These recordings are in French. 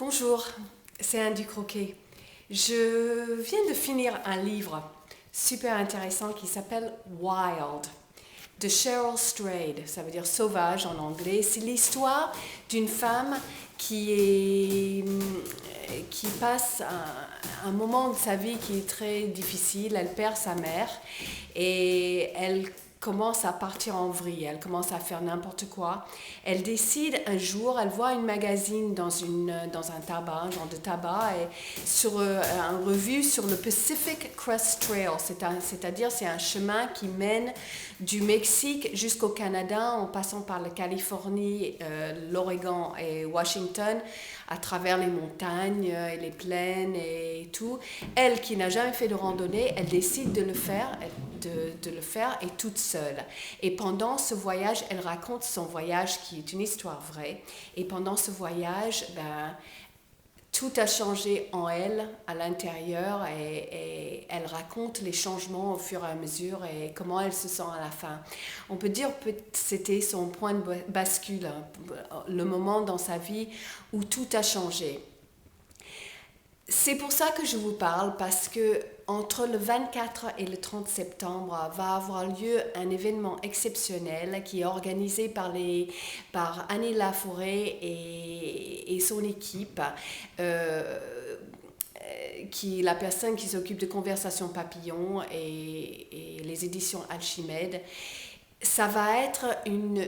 Bonjour, c'est Anne du Croquet. Je viens de finir un livre super intéressant qui s'appelle Wild de Cheryl Strayed, ça veut dire sauvage en anglais. C'est l'histoire d'une femme qui passe un moment de sa vie qui est très difficile. Elle perd sa mère et elle commence à partir en vrille, elle commence à faire n'importe quoi. Elle décide un jour, elle voit une magazine dans un tabac, un genre de tabac, et sur un revue sur le Pacific Crest Trail, c'est-à-dire c'est un chemin qui mène du Mexique jusqu'au Canada en passant par la Californie, l'Oregon et Washington, à travers les montagnes et les plaines et tout. Elle qui n'a jamais fait de randonnée, elle décide de le faire, et toute seule. Et pendant ce voyage, elle raconte son voyage qui est une histoire vraie. Et pendant ce voyage, tout a changé en elle, à l'intérieur, et elle raconte les changements au fur et à mesure et comment elle se sent à la fin. On peut dire que c'était son point de bascule, le moment dans sa vie où tout a changé. C'est pour ça que je vous parle, parce que entre le 24 et le 30 septembre va avoir lieu un événement exceptionnel qui est organisé par Annie Laforêt et son équipe, qui est la personne qui s'occupe de Conversation Papillon et les éditions Alchimède. Ça va être une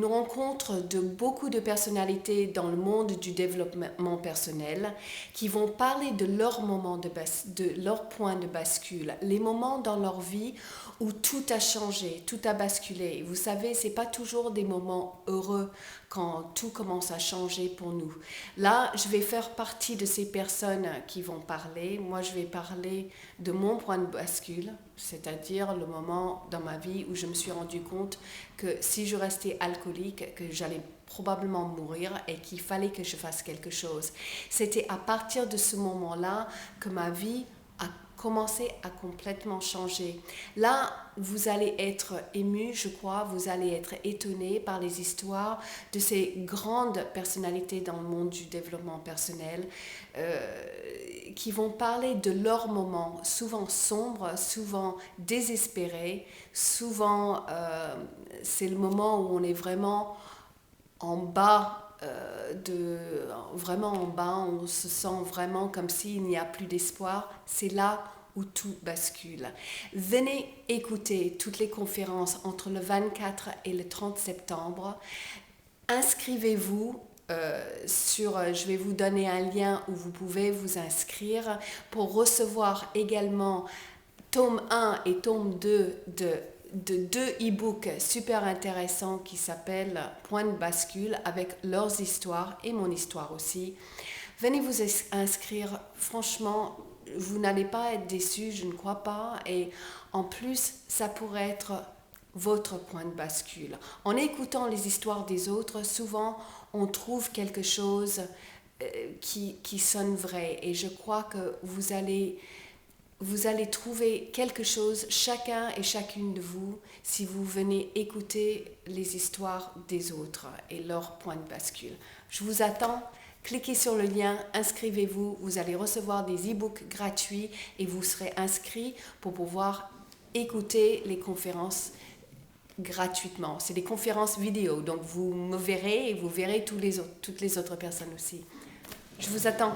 rencontre de beaucoup de personnalités dans le monde du développement personnel qui vont parler de leur moment de leur point de bascule, les moments dans leur vie où tout a changé, tout a basculé. Vous savez, c'est pas toujours des moments heureux quand tout commence à changer pour nous. Là, je vais faire partie de ces personnes qui vont parler. Moi, je vais parler de mon point de bascule, c'est-à-dire le moment dans ma vie où je me suis rendu compte que si je restais alcoolique, que j'allais probablement mourir et qu'il fallait que je fasse quelque chose. C'était à partir de ce moment-là que ma vie a commencé à complètement changer. Là, vous allez être ému, je crois, vous allez être étonné par les histoires de ces grandes personnalités dans le monde du développement personnel qui vont parler de leurs moments, souvent sombres, souvent désespérés, souvent c'est le moment où on est vraiment en bas, vraiment en bas, on se sent vraiment comme s'il n'y a plus d'espoir. C'est là où tout bascule. Venez écouter toutes les conférences entre le 24 et le 30 septembre. Inscrivez-vous je vais vous donner un lien où vous pouvez vous inscrire pour recevoir également tome 1 et tome 2 de deux e-books super intéressants qui s'appellent Point de bascule avec leurs histoires et mon histoire aussi. Venez vous inscrire, franchement, vous n'allez pas être déçus, je ne crois pas, et en plus, ça pourrait être votre point de bascule. En écoutant les histoires des autres, souvent, on trouve quelque chose qui sonne vrai, et je crois que vous allez trouver quelque chose, chacun et chacune de vous, si vous venez écouter les histoires des autres et leur point de bascule. Je vous attends, cliquez sur le lien, inscrivez-vous, vous allez recevoir des e-books gratuits et vous serez inscrit pour pouvoir écouter les conférences gratuitement. C'est des conférences vidéo, donc vous me verrez et vous verrez toutes les autres personnes aussi. Je vous attends.